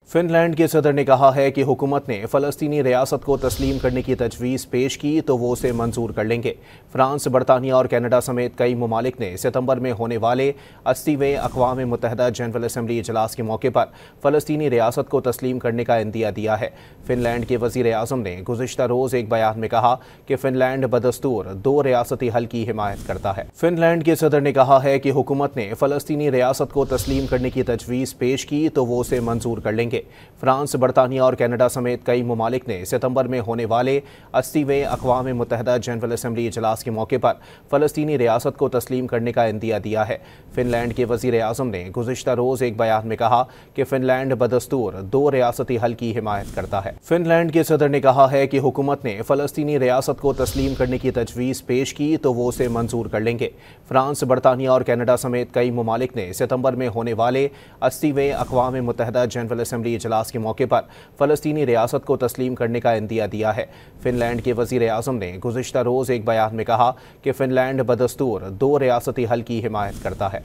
Finland के सदर ने कहा है कि हुकूमत ने फ़लस्तीनी रियासत को तस्लीम करने की तजवीज़ पेश की तो वो उसे मंजूर कर लेंगे। फ्रांस, बरतानिया और कनाडा समेत कई ममालिक ने सितंबर में होने वाले 80वें अक़वाम मुत्तहिदा जनरल असम्बली इजलास के मौके पर फ़लस्तीनी रियासत को तस्लीम करने का इंदिया दिया है। फिनलैंड के वज़ीर आज़म ने गुज़िश्ता रोज़ एक बयान में कहा कि फिनलैंड बदस्तूर दो रियासती हल की हिमायत करता है। फिनलैंड के सदर ने कहा है कि हुकूमत ने फ़लस्तीनी रियासत को तस्लीम करने की तजवीज़ पेश की तो वो उसे मंजूर कर लेंगे। फ्रांस, बरतानिया और कनाडा समेत कई ममालिक ने सितंबर में होने वाले 80वें अक़वाम मुत्तहिदा जनरल असम्बली इजलास के मौके पर फ़लस्तीनी रियासत को तस्लीम करने का इंदिया दिया है। फिनलैंड के वज़ीर आज़म ने गुज़िश्ता रोज़ एक बयान में कहा कि फिनलैंड बदस्तूर दो रियासती हल की हिमायत करता है। फिनलैंड के सदर ने कहा है कि हुकूमत ने फ़लस्तीनी रियासत को तस्लीम करने की तजवीज़ पेश की तो वो उसे मंजूर कर लेंगे। फ्रांस, बरतानिया और कनाडा समेत कई ममालिक ने सितंबर में होने वाले 80वें अक़वाम मुत्तहिदा जनरल असम्बली इजलास के मौके पर फ़लस्तीनी रियासत को तस्लीम करने का इंदिया दिया है। फिनलैंड के वज़ीर आज़म ने गुज़िश्ता रोज़ एक बयान में कहा कि फिनलैंड बदस्तूर दो रियासती हल की हिमायत करता है।